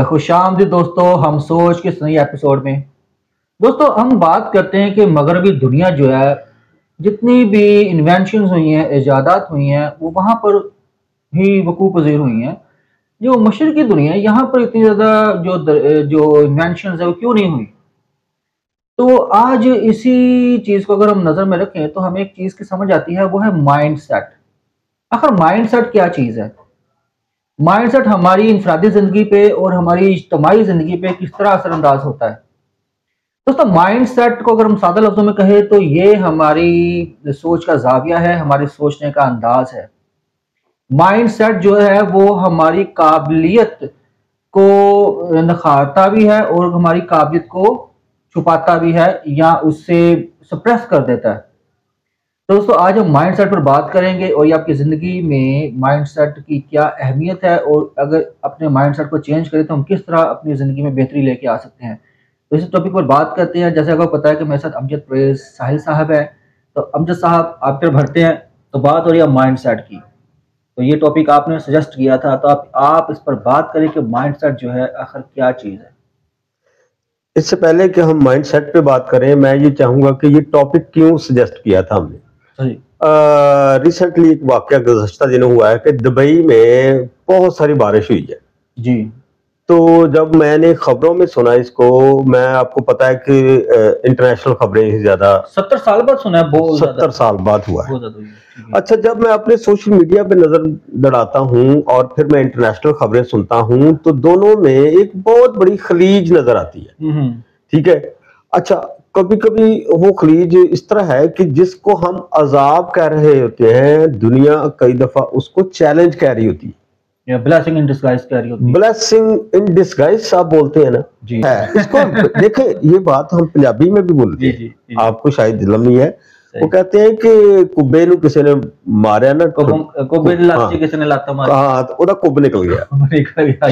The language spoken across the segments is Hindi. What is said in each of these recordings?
खुशामदीद दोस्तों, हम सोच के इस नई एपिसोड में दोस्तों हम बात करते हैं कि मगरबी दुनिया जो है, जितनी भी इन्वेंशंस हुई हैं, इजादात हुई हैं, वो वहाँ पर ही वकूफ़ पज़ीर हुई हैं। जो मशरक़ी दुनिया है, यहाँ पर इतनी ज़्यादा जो इन्वेंशंस है वो क्यों नहीं हुई। तो आज इसी चीज़ को अगर हम नज़र में रखें तो हमें एक चीज़ की समझ आती है, वो है माइंड सेट। आखिर माइंड सेट क्या चीज़ है? माइंडसेट हमारी इंफरादी ज़िंदगी पे और हमारी इज्तिमाई ज़िंदगी पे किस तरह असरअंदाज होता है। दोस्तों, माइंडसेट को अगर हम सादा लफ्ज़ों में कहें तो ये हमारी सोच का ज़ाविया है, हमारे सोचने का अंदाज है। माइंडसेट जो है वो हमारी काबिलियत को निखारता भी है और हमारी काबिलियत को छुपाता भी है या उससे सप्रेस कर देता है। तो दोस्तों, आज हम माइंडसेट पर बात करेंगे और ये आपकी ज़िंदगी में माइंडसेट की क्या अहमियत है और अगर अपने माइंडसेट को चेंज करें तो हम किस तरह अपनी ज़िंदगी में बेहतरी लेके आ सकते हैं। तो इस टॉपिक पर बात करते हैं। जैसे आपको पता है कि मेरे साथ अमजद परवेज़ साहिल साहब हैं। तो अमजद साहब, आप फिर भरते हैं। तो बात हो रही है माइंडसेट की। तो ये टॉपिक आपने सजेस्ट किया था, तो आप इस पर बात करें कि माइंडसेट जो है आखिर क्या चीज़ है। इससे पहले कि हम माइंडसेट पे बात करें, मैं ये चाहूंगा कि ये टॉपिक क्यों सजेस्ट किया था हमने। रिसेंटली एक वाकया गुज़श्ता दिनों हुआ है कि दुबई में बहुत सारी बारिश हुई है जी। तो जब मैंने खबरों में सुना इसको, मैं आपको पता है कि इंटरनेशनल खबरें ज्यादा 70 साल बाद सुना है, बहुत 70 साल बाद हुआ है। है। अच्छा, जब मैं अपने सोशल मीडिया पे नजर दौड़ाता हूँ और फिर मैं इंटरनेशनल खबरें सुनता हूँ तो दोनों में एक बहुत बड़ी खलीज नजर आती है। ठीक है। अच्छा, कभी कभी वो खलीज इस तरह है कि जिसको हम अजाब कह रहे होते हैं, दुनिया कई दफा उसको चैलेंज कह रही होती है, ब्लेसिंग इन डिस्गाइज कह रही होती है। ब्लेसिंग इन डिस्गाइज साहब बोलते हैं ना जी। है इसको। देखे, ये बात हम पंजाबी में भी बोलते हैं, आपको शायद इल्म नहीं है। वो कहते हैं कि कुब्बे नु किसी ने मारा ना, कुब्बे लाची किसी ने लाता मारा, हाँ, तो ओदा कुब निकल गया।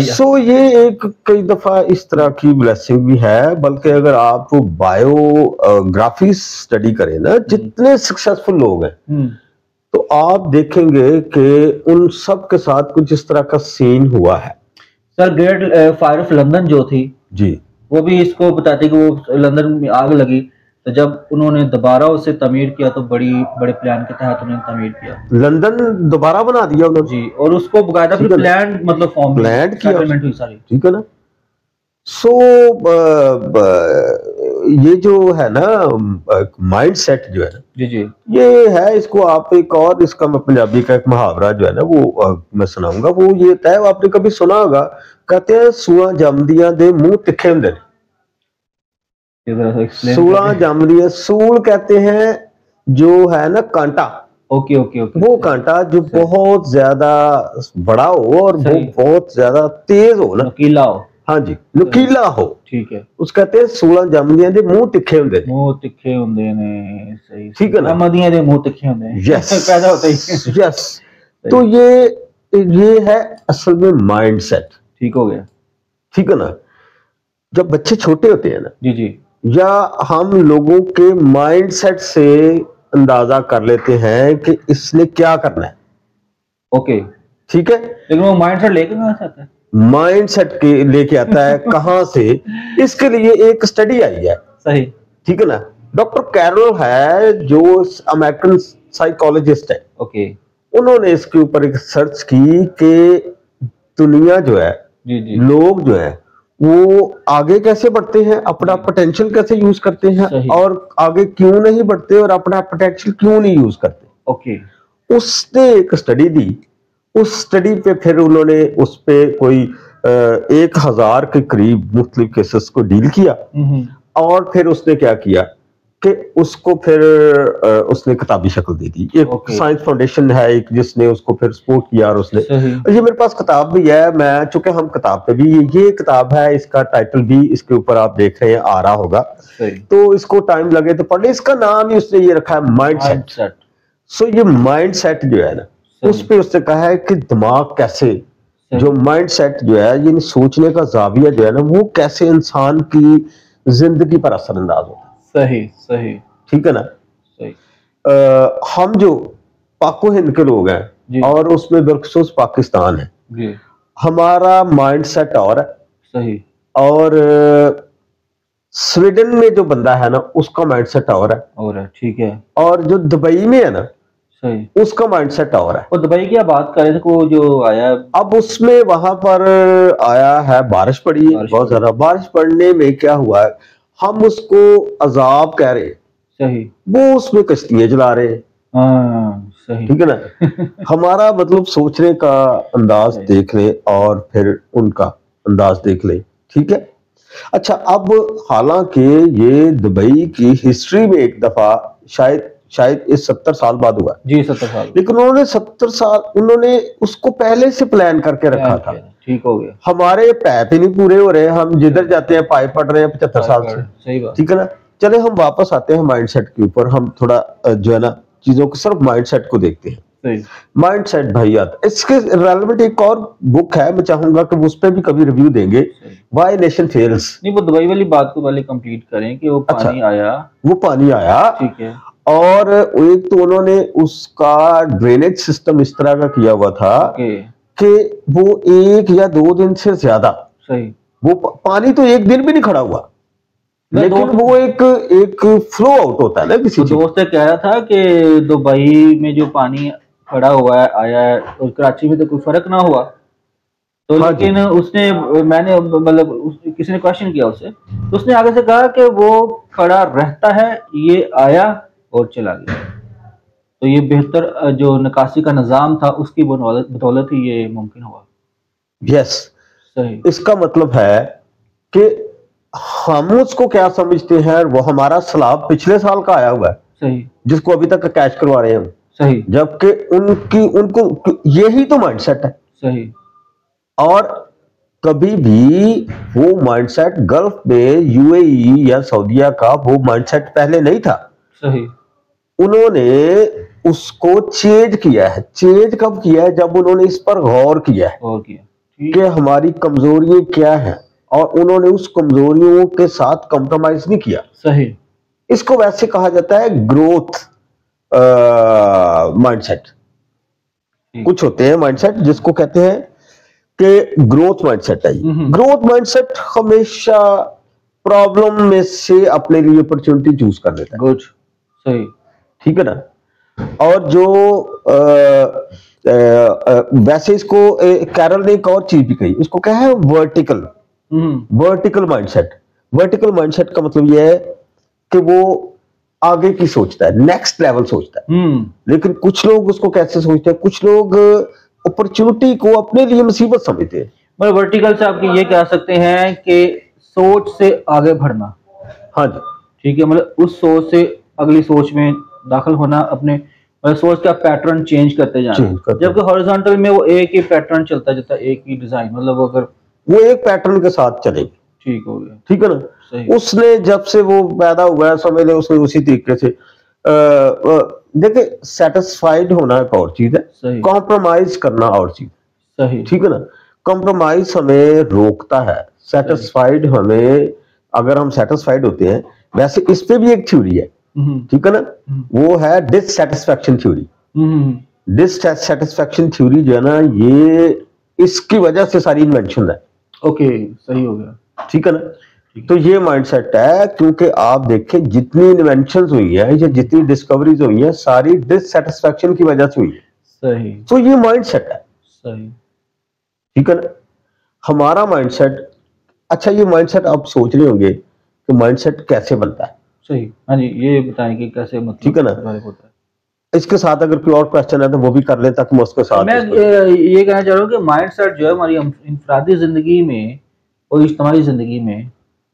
सो ये एक कई दफा इस तरह की ब्लेसिंग भी है। बल्कि अगर आप बायोग्राफी स्टडी करें ना, जितने सक्सेसफुल लोग हैं तो आप देखेंगे कि उन सब के साथ कुछ इस तरह का सीन हुआ है। Sir, great fire of London जो थी जी, वो भी इसको बताती कि वो लंदन में आग लगी, तो जब उन्होंने दोबारा उसे तमीर किया तो बड़े प्लान के तहत उन्होंने तमीर किया, लंदन दोबारा बना दिया उन्होंने जी, और उसको बकायदा फिर प्लान मतलब फॉर्म प्लान किया हुई सारी, ठीक है ना। सो ये जो है ना माइंड सेट जो है ना, जी जी, ये है, इसको आप एक और इसका मैं पंजाबी का एक मुहावरा जो है ना वो मैं सुनाऊंगा। वो ये तय, आपने कभी सुना होगा, कहते हैं सूआ जमदियां दे मुंह तिखे हुंदे ने। सूला जमदियां, सूल कहते हैं जो है ना कांटा, ओके ओके ओके, वो कांटा जो बहुत ज्यादा बड़ा हो और वो बहुत ज्यादा तेज हो ना, नुकीला हो। हाँ जी, नुकीला हो, ठीक है। उस कहते हैं 16 जमदियां दे मुंह तिखे हुंदे ने। मुंह तिखे हुंदे ने, सही, ठीक है ना। जमदियां दे मुंह तिखे हुंदे ने, यस पैदा होते ही, यस। तो ये है असल में माइंड सेट। ठीक हो गया, ठीक है ना। जब बच्चे छोटे होते हैं ना जी जी, या हम लोगों के माइंड सेट से अंदाजा कर लेते हैं कि इसने क्या करना है, ओके, ठीक है। लेकिन वो माइंड सेट लेके कहां से आता है? माइंड सेट के लेके आता है कहां से? इसके लिए एक स्टडी आई है, सही, ठीक है ना। डॉक्टर कैरोल है जो अमेरिकन साइकोलॉजिस्ट है, ओके। उन्होंने इसके ऊपर एक सर्च की कि दुनिया जो है, जी जी, लोग जो है वो आगे कैसे बढ़ते हैं, अपना पोटेंशियल कैसे यूज करते हैं, और आगे क्यों नहीं बढ़ते और अपना पोटेंशियल क्यों नहीं यूज करते, ओके। उसने एक स्टडी दी। उस स्टडी पे फिर उन्होंने उस पे कोई 1000 के करीब मुख्तलिफ केसेस को डील किया, और फिर उसने क्या किया कि उसको फिर उसने किताबी शक्ल दे दी। एक साइंस फाउंडेशन है एक, जिसने उसको फिर सपोर्ट किया, और उसने, ये मेरे पास किताब भी है, मैं चूंकि हम किताब पे भी, ये किताब है, इसका टाइटल भी इसके ऊपर आप देख रहे हैं आ रहा होगा, तो इसको टाइम लगे तो पढ़ ले। इसका नाम ही उसने ये रखा है, माइंड सेट। सो ये माइंड सेट जो है ना, उस पे उसने कहा है कि दिमाग कैसे, जो माइंड सेट जो है, यानी सोचने का जाविया जो है ना, वो कैसे इंसान की जिंदगी पर असरअंदाज होता है। सही सही, ठीक है ना, सही। हम जो पाको हिंद के लोग हैं और उसमें बिलखुसूस पाकिस्तान है, हमारा माइंड सेट और है, सही। और स्वीडन में जो बंदा है ना उसका माइंडसेट और है, ठीक है। और जो दुबई में है ना, सही, उसका माइंडसेट और है। और दुबई की आप बात कर रहे थे, वो जो आया अब उसमें वहां पर आया है, बारिश पड़ी है बहुत ज्यादा। बारिश पड़ने में क्या हुआ है, हम उसको अजाब कह रहे हैं, सही, वो उसमें कश्तियां चला रहे हैं। सही, ठीक है ना। हमारा मतलब सोचने का अंदाज देख ले और फिर उनका अंदाज देख ले। ठीक है। अच्छा, अब हालांकि ये दुबई की हिस्ट्री में एक दफा शायद इस 70 साल बाद हुआ जी, 70 साल, लेकिन उन्होंने 70 साल उन्होंने उसको पहले से प्लान करके रखा था। ठीक हो गया। हमारे पैप ही नहीं पूरे हो रहे, हम जिधर जाते हैं पाइप पड़ रहे हैं 75 साल से। सही बात। ठीक है ना। चले हम वापस आते हैं माइंडसेट के ऊपर, हम थोड़ा जो है ना चीजों को सिर्फ माइंडसेट को देखते हैं। माइंडसेट भाई यार, इसके रेलेवेंट एक और बुक है, मैं चाहूंगा कि उस पर भी कभी रिव्यू देंगे, व्हाई नेशन फेल्स। नहीं, वो दुबई वाली बात को पहले कंप्लीट करें कि वो पानी आया, वो पानी आया, ठीक है, और एक तो उन्होंने उसका ड्रेनेज सिस्टम इस तरह का किया हुआ था कि वो 1 या 2 दिन से ज्यादा, सही, वो पानी तो 1 दिन भी नहीं खड़ा हुआ, लेकिन वो एक फ्लो आउट होता है ना किसी चीज। दोस्त कह रहा था कि दुबई में जो पानी खड़ा हुआ है आया है और कराची में तो कोई फर्क ना हुआ, तो हाँ, लेकिन उसने, मैंने मतलब किसी ने क्वेश्चन किया उससे, तो उसने आगे से कहा कि वो खड़ा रहता है, ये आया और चला गया, तो ये बेहतर जो निकासी का निजाम था उसकी बदौलत ही ये मुमकिन हुआ। यस, सही। इसका मतलब है कि हम उसको क्या समझते हैं, वो हमारा सलाब पिछले साल का आया हुआ है, सही, जिसको अभी तक कैश करवा रहे हैं, सही, जबकि उनको यही तो माइंडसेट है, सही। और कभी भी वो माइंडसेट गल्फ में यूएई या सऊदीया का वो माइंडसेट पहले नहीं था, सही। उन्होंने उसको चेंज किया है। चेंज कब किया है, जब उन्होंने इस पर गौर किया है कि हमारी कमजोरियां क्या हैं, और उन्होंने उस कमजोरियों के साथ कॉम्प्रोमाइज नहीं किया, सही। इसको वैसे कहा जाता है ग्रोथ माइंडसेट। कुछ होते हैं माइंडसेट जिसको कहते हैं कि ग्रोथ माइंडसेट है। ग्रोथ माइंडसेट हमेशा प्रॉब्लम में से अपने लिए अपॉर्चुनिटी चूज कर लेता है। गुड, सही, ठीक है ना। और जो वैसे इसको कैरल ने एक और चीज भी कही, इसको क्या है, वर्टिकल माइंडसेट। वर्टिकल माइंडसेट का मतलब यह है कि वो आगे की सोचता है, नेक्स्ट लेवल सोचता है। लेकिन कुछ लोग उसको कैसे सोचते हैं, कुछ लोग अपॉर्चुनिटी को अपने लिए मुसीबत समझते हैं। मतलब वर्टिकल से आप ये कह सकते हैं कि सोच से आगे बढ़ना। हाँ जी, ठीक है, मतलब उस सोच से अगली सोच में दाखिल होना, अपने सोच का पैटर्न चेंज करते जाना। जबकि हॉरिजॉन्टल में वो एक ही पैटर्न चलता जाता है, एक ही डिजाइन, मतलब अगर वो एक पैटर्न के साथ चलेगी, ठीक हो गया, ठीक है ना। उसने जब से वो पैदा हुआ है, समझ ले उसने उसी तरीके से देखिए, सेटिस्फाइड होना एक और चीज है, कॉम्प्रोमाइज करना और चीज, सही, ठीक है ना। कॉम्प्रोमाइज हमें रोकता है, सेटिस्फाइड हमें, अगर हम सेटिस्फाइड होते हैं, वैसे इस पे भी एक थ्योरी है, ठीक है ना, वो है डिससैटिस्फैक्शन थ्योरी। डिससैटिस्फैक्शन थ्योरी जो है ना, ये इसकी वजह से सारी इन्वेंशन है। ओके, सही हो गया, ठीक है ना। तो ये माइंडसेट है, क्योंकि आप देखें जितनी इन्वेंशंस हुई है या जितनी डिस्कवरीज हुई है, सारी डिससैटिस्फैक्शन की वजह से हुई है, सही। तो ये माइंडसेट है, सही, ठीक है ना। हमारा माइंडसेट, अच्छा ये माइंडसेट आप सोच रहे होंगे कि माइंडसेट कैसे बनता है, सही, हाँ जी, ये बताएं कि कैसे, मतलब ठीक है ना। होता है। इसके साथ अगर कोई और क्वेश्चन है तो वो भी कर लें, ताकि मैं उसके साथ मैं ये कहना चाह रहा हूँ कि माइंडसेट जो है हमारी इंफरादी जिंदगी में और इज्तिमाई जिंदगी में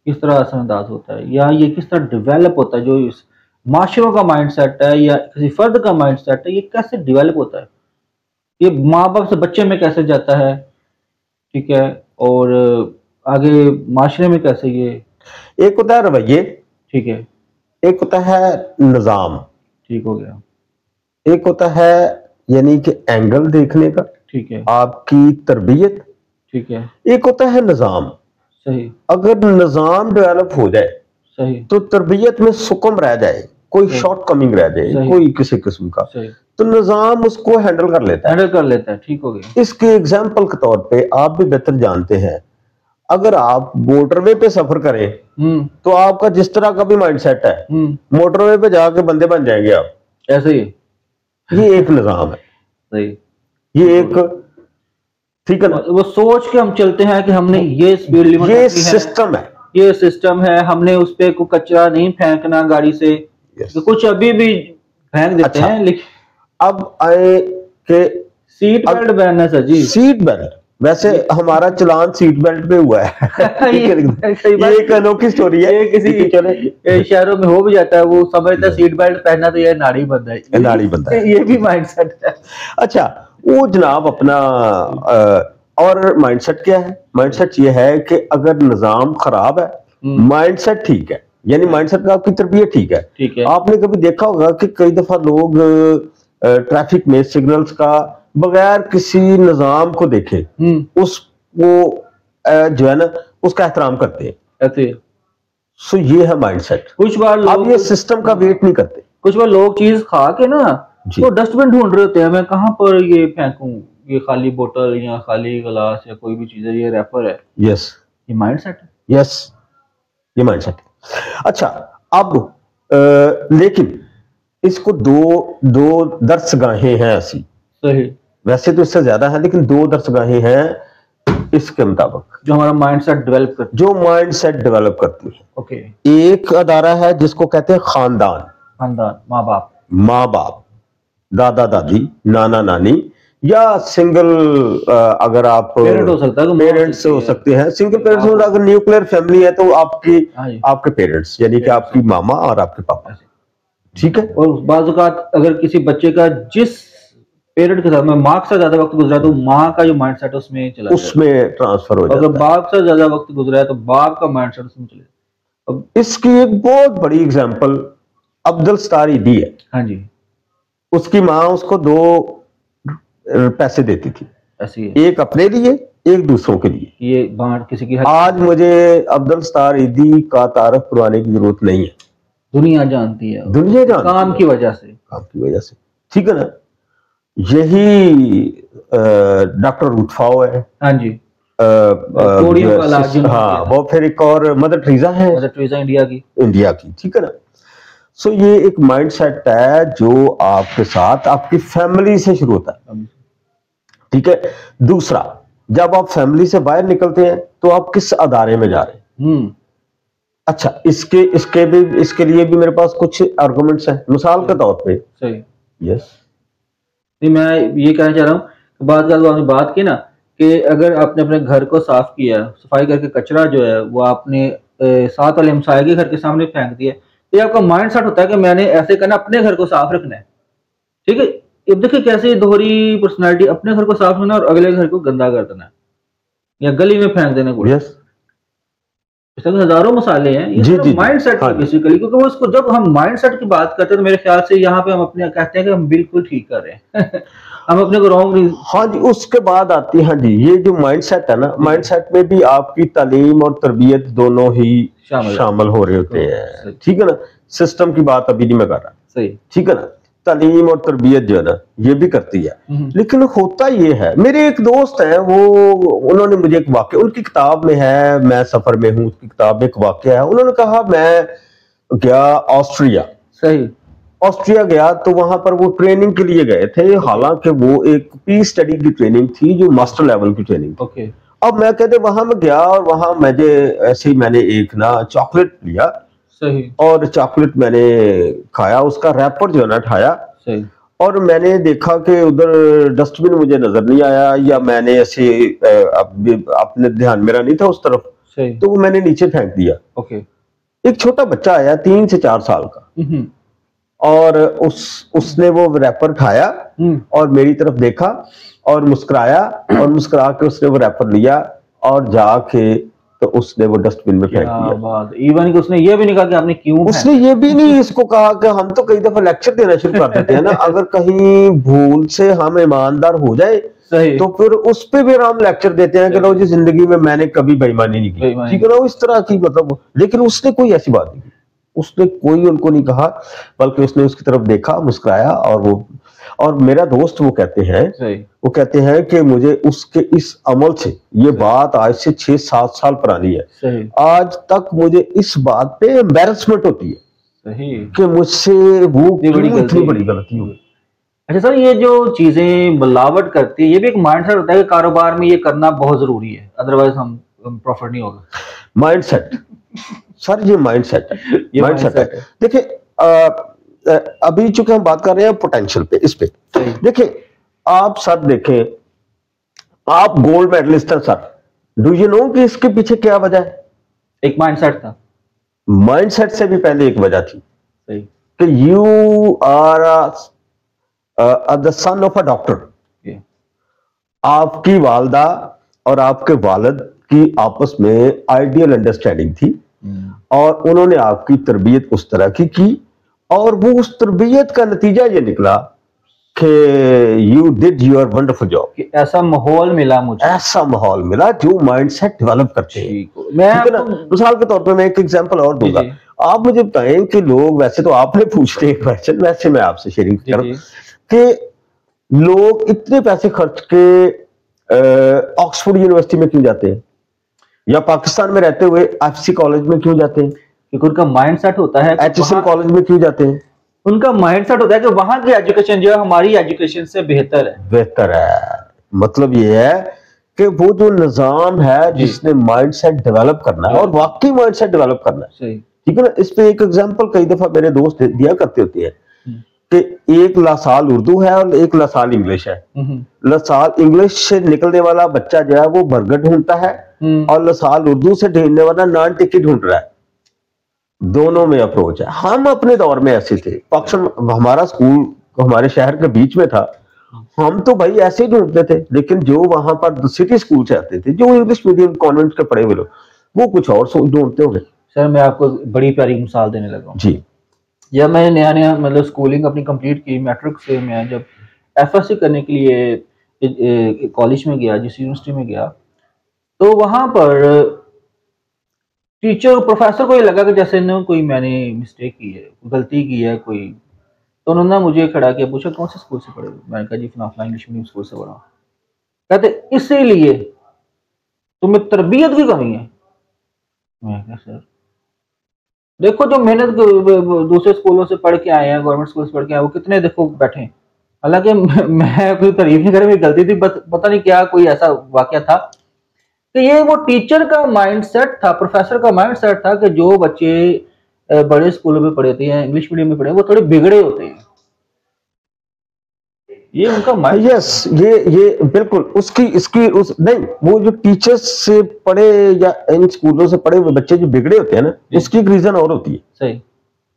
किस तरह असरअंदाज होता है, या ये किस तरह डेवलप होता है, जो इस माशरों का माइंडसेट है या किसी फर्द का माइंडसेट है, ये कैसे डेवलप होता है, ये माँ बाप से बच्चे में कैसे जाता है, ठीक है, और आगे माशरे में कैसे ये, एक होता है रवैये, ठीक है, एक होता है निजाम, ठीक हो गया, एक होता है यानी कि एंगल देखने का, ठीक है, आपकी तरबियत, ठीक है, एक होता है निजाम, सही। अगर निजाम डेवलप हो जाए, सही, तो तरबियत में सुकम रह जाए, कोई शॉर्ट कमिंग रह जाए, कोई किसी किस्म का, सही, तो निजाम उसको हैंडल कर लेता है, ठीक हो गया। इसके एग्जाम्पल के तौर पे आप भी बेहतर जानते हैं, अगर आप मोटरवे पे सफर करें तो आपका जिस तरह का भी माइंडसेट है, मोटरवे पे जाके बंदे बन जाएंगे आप, ऐसे ही। ये एक निजाम है, सही, ये एक, ठीक है ना, वो सोच के हम चलते हैं कि हमने ये स्पीड लिमिट, ये सिस्टम है, ये सिस्टम है, हमने उस पे कोई कचरा नहीं फेंकना गाड़ी से। तो कुछ अभी भी फेंक देते हैं। लेकिन अब आए के सीट बेल्ट बैन है सर जी। सीट बेल्ट, वैसे हमारा चलान सीट बेल्ट पे हुआ है। ये एक अनोखी स्टोरी है, किसी शहरों में हो भी जाता है, वो समझता है सीट बेल्ट पहनना तो ये नाड़ी बंद है, नाड़ी बंद है, ये भी माइंडसेट है। अच्छा, वो जनाब अपना और माइंडसेट क्या है? माइंडसेट ये है कि अगर निजाम खराब है, माइंडसेट ठीक है, यानी माइंडसेट का आपकी तरबियत ठीक है। आपने कभी देखा होगा कि कई दफा लोग ट्रैफिक में सिग्नल्स का बगैर किसी निजाम को देखे उस वो जो है ना उसका एहतराम करते हैं। सो ये है माइंडसेट। कुछ बार लोग ये सिस्टम का वेट नहीं करते। कुछ बार लोग चीज खा के ना तो डस्टबिन ढूंढ रहे होते हैं, मैं कहाँ पर ये फेंकूं, ये खाली बोतल या खाली गिलास या कोई भी चीज है, ये रैपर है। यस, ये माइंडसेट है। यस, ये माइंडसेट है। अच्छा, अब लेकिन इसको दो दर्सगाहें हैं ऐसी। सही, वैसे तो इससे ज्यादा है, लेकिन दो दर्सगाहें हैं इसके मुताबिक जो हमारा माइंडसेट डेवलप करती है, जो माइंडसेट डेवलप करती है। ओके, एक अदारा है जिसको कहते हैं खानदान। खानदान, माँ बाप, माँ बाप, दादा दादी, नाना नानी, या सिंगल अगर आप पेरेंट हो सकता है, पेरेंट्स हो सकते हैं। सिंगल पेरेंट्स, अगर न्यूक्लियर फैमिली है तो आपके पेरेंट्स, यानी कि आपकी मामा और आपके पापा, ठीक है। और बाज़ औक़ात अगर किसी बच्चे का जिस पेरेंट के साथ में माँ से ज्यादा वक्त गुजरा तो माँ का जो माइंडसेट है उसमें चला, उसमें ट्रांसफर हो जाता है। अगर बाप से ज्यादा वक्त गुजरा है तो बाप का माइंडसेट उसमें चले। अब इसकी एक बहुत बड़ी एग्जांपल अब्दुल सत्तार ईदी है। हाँ जी, उसकी माँ उसको 2 पैसे देती थी, ऐसी है, एक अपने लिए एक दूसरों के लिए, ये बांट किसी की। आज मुझे अब्दुल सत्तार ईदी का तारफ करवाने की जरूरत नहीं है, दुनिया जानती है, दुनिया जानती है, काम की वजह से, ठीक है ना। यही डॉक्टर रुटफाओ है। हाँ जी, हाँ, वो फिर एक और मदर टेरेसा है, मदर टेरेसा इंडिया की, ठीक है ना। सो ये एक माइंडसेट है जो आपके साथ आपकी फैमिली से शुरू होता है, ठीक है। दूसरा, जब आप फैमिली से बाहर निकलते हैं तो आप किस अदारे में जा रहे हैं। अच्छा, इसके लिए भी मेरे पास कुछ आर्गुमेंट्स हैं। मिसाल के तौर पे, सही, यस, मैं ये कहना चाह रहा हूँ, बात की ना कि अगर आपने अपने घर को साफ किया, सफाई करके कचरा जो है वो आपने साथ वाले हमसाये के घर के सामने फेंक दिया, तो ये आपका माइंड सेट होता है कि मैंने ऐसे करना, अपने घर को साफ रखना है, ठीक है। अब देखिए कैसे दोहरी पर्सनैलिटी, अपने घर को साफ रखना और अगले घर को गंदा कर देना या गली में फेंक देना को। यस, हजारों मसाले हैं, ये माइंडसेट है बेसिकली। क्योंकि वो इसको जब हम माइंडसेट की बात करते हैं तो मेरे ख्याल से यहाँ पे हम अपने कहते हैं कि हम बिल्कुल ठीक कर रहे हैं। हम अपने को रॉन्ग नहीं। हाँ जी, उसके बाद आती है, हाँ जी, ये जो माइंडसेट है ना, माइंडसेट में भी आपकी तालीम और तरबियत दोनों ही शामिल हो रहे होते हैं, ठीक है ना। सिस्टम की बात अभी नहीं मैं कर रहा, सही, ठीक है ना। तालीम और तरबियत जो है ना ये भी करती है। लेकिन होता ये है, मेरे एक दोस्त हैं, उन्होंने मुझे एक वाक्य, उनकी किताब में है, मैं सफर में हूँ, उसकी किताब में एक वाक्य है। उन्होंने कहा मैं गया ऑस्ट्रिया, सही, ऑस्ट्रिया गया तो वहां पर वो ट्रेनिंग के लिए गए थे, हालांकि वो एक पीस स्टडी की ट्रेनिंग थी जो मास्टर लेवल की ट्रेनिंग थी। अब मैं कहते वहां मैं गया और वहां मुझे ऐसे ही मैंने एक ना चॉकलेट लिया, सही, और चॉकलेट मैंने खाया, उसका रैपर जो है ना उठाया, सही, और मैंने देखा कि उधर डस्टबिन मुझे नजर नहीं आया, या मैंने ऐसे अपने ध्यान मेरा नहीं था उस तरफ, सही, तो वो मैंने नीचे फेंक दिया। ओके, एक छोटा बच्चा आया 3 से 4 साल का, और उसने वो रैपर उठाया और मेरी तरफ देखा और मुस्कुराया, और मुस्कुरा के उसने वो रैपर लिया और जाके तो उसने वो डस्टबिन में फेंक दिया। इवन कि उसने ये भी नहीं कहा कि आपने क्यों, उसने ये भी नहीं इसको कहा कि हम तो कई दफा लेक्चर देना शुरू कर देते हैं ना, अगर कहीं भूल से हम ईमानदार हो जाए तो फिर उस पे भी हम लेक्चर देते हैं कि लो जी जिंदगी में मैंने कभी बेईमानी नहीं की, ठीक है ना, इस तरह की मतलब। लेकिन उसने कोई ऐसी बात नहीं की, उसने कोई उनको नहीं कहा, बल्कि उसने उसकी तरफ देखा, मुस्कुराया, और वो और मेरा दोस्त वो कहते हैं कि मुझे उसके इस अमल से, ये बात आज से 6-7 साल पुरानी है, आज तक मुझे इस बात पे एम्बैरेसमेंट होती है कि मुझसे वो इतनी बड़ी गलती हुई। अच्छा सर, ये जो चीजें मिलावट करती है, ये भी एक माइंडसेट होता है कि कारोबार में ये करना बहुत जरूरी है, अदरवाइज हम प्रॉफिट नहीं होगा। माइंडसेट सर, ये माइंडसेट है। देखिए अभी चूंकि हम बात कर रहे हैं पोटेंशियल पे, इस पे देखिए आप सर, देखें आप गोल्ड मेडलिस्ट हैं सर, डू यू नो कि इसके पीछे क्या वजह है? एक माइंडसेट था। माइंडसेट से भी पहले एक वजह थी कि you are the son of a doctor. आपकी वालदा और आपके वालिद की आपस में आइडियल अंडरस्टैंडिंग थी और उन्होंने आपकी तरबियत उस तरह की और वो उस तरबियत का नतीजा ये निकला कि you did your wonderful job, कि ऐसा माहौल मिला मुझे, ऐसा माहौल मिला जो माइंडसेट डेवलप करते हैं। मिसाल के तौर पे मैं एक एग्जांपल और दूंगा। आप मुझे बताएं कि लोग, वैसे तो आपने पूछते हैं क्वेश्चन, वैसे मैं आपसे शेयरिंग करूं कि लोग इतने पैसे खर्च के ऑक्सफोर्ड यूनिवर्सिटी में क्यों जाते हैं, या पाकिस्तान में रहते हुए एफसी कॉलेज में क्यों जाते हैं? क्योंकि उनका माइंडसेट होता है। एचएसएम कॉलेज में क्यों जाते हैं? उनका माइंडसेट होता है कि वहां की एजुकेशन जो है हमारी एजुकेशन से बेहतर है। मतलब ये है कि वो जो निजाम है जिसने माइंडसेट डेवलप करना है, और वाकई माइंडसेट डेवलप करना है, ठीक है ना। इस पे एक एग्जांपल कई दफा मेरे दोस्त दिया करते होते हैं कि एक लासाल उर्दू है और एक लासाल इंग्लिश है। लासाल इंग्लिश से निकलने वाला बच्चा जो है वो बर्गर ढूंढता है और लासाल उर्दू से ढूंढने वाला नान टिक्की ढूंढ रहा है। दोनों में अप्रोच है। हम अपने दौर में ऐसे थे, हमारा स्कूल हमारे शहर के बीच में था, हम तो भाई ऐसे ही ढूंढते थे, लेकिन जो वहां पर सिटी स्कूल से आते थे, जो इंग्लिश मीडियम कॉन्वेंट के पढ़े हुए लोग, वो कुछ और ढूंढते होंगे। सर मैं आपको बड़ी प्यारी मिसाल देने लगा जी। जब मैंने नया मतलब स्कूलिंग अपनी कंप्लीट की, मैट्रिक से मैं जब एफएससी करने के लिए कॉलेज में गया, जिस यूनिवर्सिटी में गया, तो वहां पर टीचर प्रोफेसर को ये लगा कि जैसे ना कोई मैंने मिस्टेक की है, गलती की है कोई, तो उन्होंने मुझे खड़ा किया, पूछा कौन से स्कूल से पढ़े? मैंने कहा जी फलाना इंग्लिश मीडियम स्कूल से पढ़ा। कहते इसीलिए तुम्हें तरबियत की कमी है। मैं कहा सर देखो जो मेहनत दूसरे स्कूलों से पढ़ के आए हैं, गवर्नमेंट स्कूल से पढ़ के आए, वो कितने देखो बैठे हैं। हालांकि मैं कोई तारीफ नहीं कर, मेरी गलती थी, पता नहीं क्या कोई ऐसा वाकया था कि ये वो टीचर का माइंडसेट था, प्रोफेसर का माइंडसेट था कि जो बच्चे बड़े स्कूलों में पढ़े थे या इंग्लिश मीडियम में पढ़े, वो थोड़े बिगड़े होते हैं। ये उनका माइंड, यस, ये बिल्कुल उसकी इसकी उस नहीं, वो जो टीचर्स से पढ़े या इन स्कूलों से पढ़े हुए बच्चे जो बिगड़े होते हैं ना, उसकी एक रीजन और होती है। सही,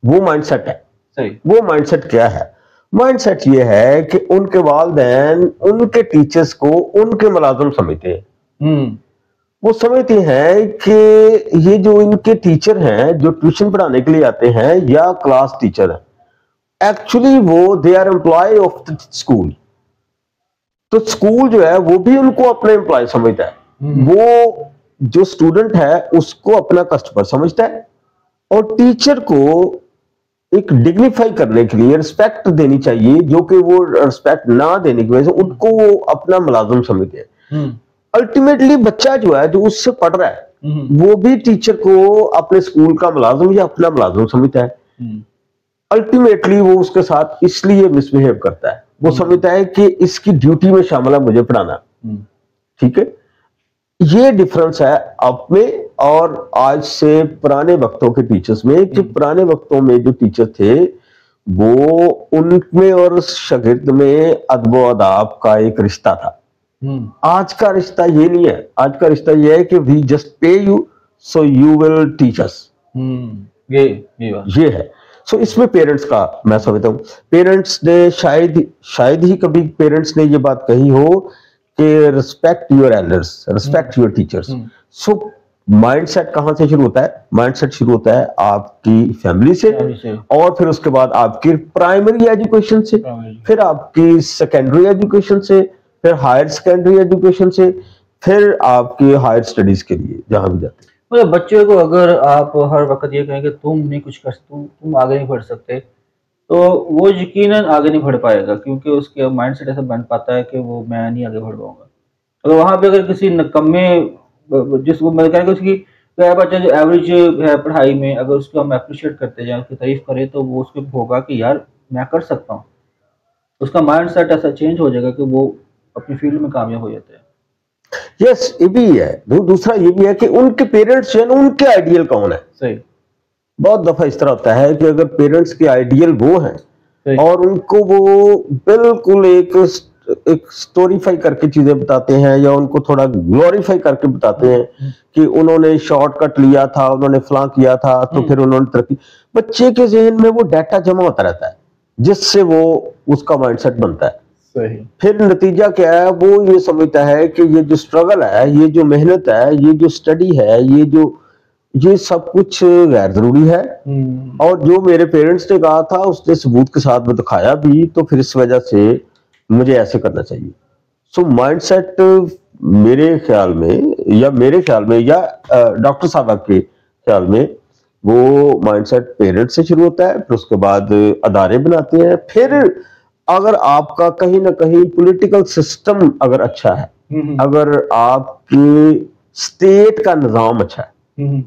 वो माइंडसेट है। सही, वो माइंडसेट क्या है? माइंडसेट ये है कि उनके वालिदैन उनके टीचर्स को उनके मुलाजिम समझते हैं। वो समझते हैं कि ये जो इनके टीचर हैं, जो ट्यूशन पढ़ाने के लिए आते हैं या क्लास टीचर है, एक्चुअली वो they are employ of the school. तो स्कूल जो है वो भी उनको अपना एम्प्लॉय समझता है। वो जो स्टूडेंट है उसको अपना कस्टमर समझता है, और टीचर को एक डिग्निफाई करने के लिए रिस्पेक्ट देनी चाहिए, जो कि वो रिस्पेक्ट ना देने की वजह से उनको वो अपना मुलाजिम समझते हैं। अल्टीमेटली बच्चा जो है, जो उससे पढ़ रहा है, वो भी टीचर को अपने स्कूल का मुलाजिम या अपना मुलाजिम समझता है। अल्टीमेटली वो उसके साथ इसलिए मिसबिहेव करता है, वो समझता है कि इसकी ड्यूटी में शामिल है मुझे पढ़ाना। ठीक है, ये डिफरेंस है अब में और आज से पुराने वक्तों के टीचर्स में, कि पुराने वक्तों में जो टीचर थे वो उनमें और शागिर्द में अदब अदाब का एक रिश्ता था। आज का रिश्ता ये नहीं है। आज का रिश्ता ये है कि we just pay you so you will teach us. ये है। सो इसमें पेरेंट्स का मैं समझता हूँ, पेरेंट्स ने शायद ही कभी पेरेंट्स ने ये बात कही हो कि respect your elders, respect your teachers. So mindset कहां से शुरू होता है? माइंडसेट शुरू होता है आपकी फैमिली से, और फिर उसके बाद आपकी प्राइमरी एजुकेशन से, फिर आपकी सेकेंडरी एजुकेशन से, फिर हायर सेकेंडरी एजुकेशन से, फिर आपकी हायर स्टडीज के लिए जहां भी जाते हैं। मतलब बच्चे को अगर आप हर वक्त ये कहें कि तुम नहीं कुछ कर, तुम आगे नहीं बढ़ सकते, तो वो यकीनन आगे नहीं बढ़ पाएगा, क्योंकि उसके माइंड सेट ऐसा बन पाता है कि वो मैं नहीं आगे बढ़ पाऊंगा। अगर वहां पे अगर किसी नकम्मे, जिसको मैं कह उसकी बच्चा जो एवरेज है पढ़ाई में, अगर उसको हम अप्रिशिएट करते जाए, उसकी तारीफ करें, तो वो उसको होगा कि यार मैं कर सकता हूँ। उसका माइंड सेट ऐसा चेंज हो जाएगा कि वो अपनी फील्ड में कामयाब हो जाते हैं। यस, ये भी है। दूसरा ये भी है कि उनके पेरेंट्स जो है ना, उनके आइडियल कौन है। सही। बहुत दफा इस तरह होता है कि अगर पेरेंट्स के आइडियल वो हैं और उनको वो बिल्कुल एक स्टोरीफाई करके चीजें बताते हैं, या उनको थोड़ा ग्लोरीफाई करके बताते हैं कि उन्होंने शॉर्टकट लिया था, उन्होंने फलां किया था, तो फिर उन्होंने तरक्की। बच्चे के जहन में वो डाटा जमा होता रहता है, जिससे वो उसका माइंडसेट बनता है। सही। फिर नतीजा क्या है, वो ये समझता है कि ये जो स्ट्रगल है, ये जो मेहनत है, ये जो स्टडी है, ये सब कुछ गैर जरूरी है। और जो मेरे पेरेंट्स ने कहा था उसने सबूत के साथ में दिखाया भी, तो फिर इस वजह से मुझे ऐसे करना चाहिए। सो माइंडसेट मेरे ख्याल में या डॉक्टर साहब के ख्याल में वो माइंडसेट पेरेंट्स से शुरू होता है, फिर उसके बाद अदारे बनाते हैं, फिर अगर आपका कहीं ना कहीं पॉलिटिकल सिस्टम अगर अच्छा है, अगर आपके स्टेट का निजाम अच्छा है,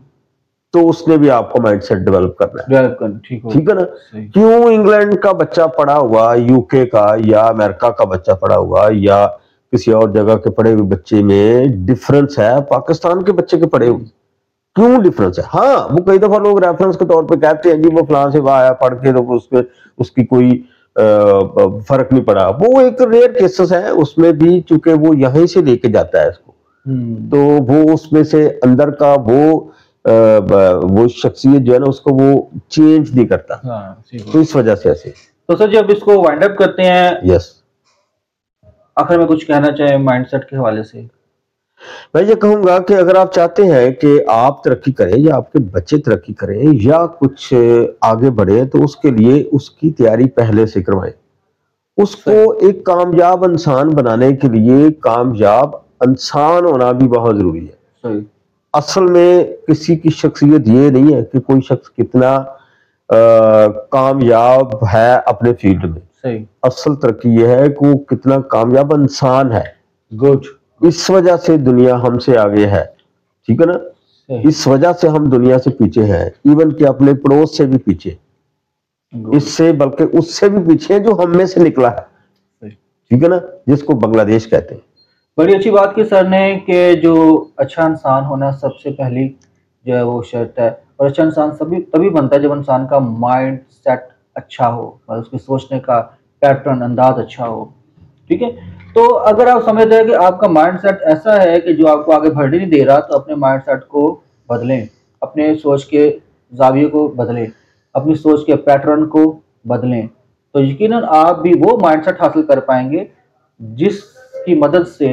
तो उसने भी आपको माइंडसेट डेवलप करना है। ठीक है ना। क्यों इंग्लैंड का बच्चा पढ़ा हुआ, यूके का या अमेरिका का बच्चा पढ़ा हुआ या किसी और जगह के पढ़े हुए बच्चे में डिफरेंस है पाकिस्तान के बच्चे के पढ़े हुए? क्यों डिफरेंस है? हाँ, वो कई दफा लोग रेफरेंस के तौर पे कहते हैं जी वो फलां से वहां आया पढ़ के, तो उसकी कोई फर्क नहीं पड़ा। वो एक रेयर केसेस है, उसमें भी चूंकि वो यहीं से लेके जाता है इसको, तो वो उसमें से अंदर का वो शख्सियत जो है ना, उसको वो चेंज नहीं करता। तो इस वजह से ऐसे। तो सर जब इसको वाइंड अप करते हैं, यस, आखिर में कुछ कहना चाहे माइंडसेट के हवाले से? मैं ये कहूंगा कि अगर आप चाहते हैं कि आप तरक्की करें या आपके बच्चे तरक्की करें या कुछ आगे बढ़े, तो उसके लिए उसकी तैयारी पहले से करवाएं। उसको एक कामयाब इंसान बनाने के लिए कामयाब इंसान होना भी बहुत जरूरी है। सही। असल में किसी की शख्सियत ये नहीं है कि कोई शख्स कितना कामयाब है अपने फील्ड में। सही। असल तरक्की ये है कि वो कितना कामयाब इंसान है। गुड। इस वजह से दुनिया हमसे आगे है। ठीक है ना। इस वजह से हम दुनिया से पीछे हैं, इवन कि अपने पड़ोस से भी पीछे, इससे बल्कि उससे भी पीछे जो हम में से निकला है। ठीक है ना, जिसको बांग्लादेश कहते हैं। बड़ी अच्छी बात की सर ने कि जो अच्छा इंसान होना सबसे पहली जो है वो शर्त है, और अच्छा इंसान तभी बनता है जब इंसान का माइंड सेट अच्छा हो, और उसके सोचने का पैटर्न अंदाज अच्छा हो। ठीक है। तो अगर आप समझते हैं कि आपका माइंड सेट ऐसा है कि जो आपको आगे बढ़ने नहीं दे रहा, तो अपने माइंड सेट को बदलें, अपने सोच के जाविये को बदलें, अपनी सोच के पैटर्न को बदलें, तो यकीनन आप भी वो माइंड सेट हासिल कर पाएंगे जिसकी मदद से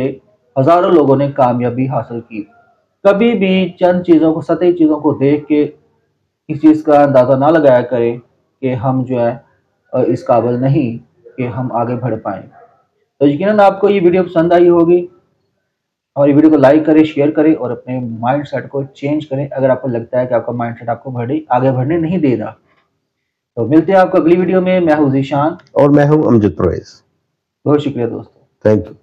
हजारों लोगों ने कामयाबी हासिल की। कभी भी चंद चीज़ों को, सतही चीज़ों को देख के इस चीज़ का अंदाज़ा ना लगाया करें कि हम जो है इस काबिल नहीं कि हम आगे बढ़ पाएँ। तो यकीनन आपको ये वीडियो पसंद आई होगी, और ये वीडियो को लाइक करें, शेयर करें और अपने माइंड सेट को चेंज करें अगर आपको लगता है कि आपका माइंड सेट आपको आगे बढ़ने नहीं दे रहा। तो मिलते हैं आपको अगली वीडियो में। मैं हूं ज़ीशान और मैं हूं अमजद परवेज। बहुत शुक्रिया दोस्तों। Thank you.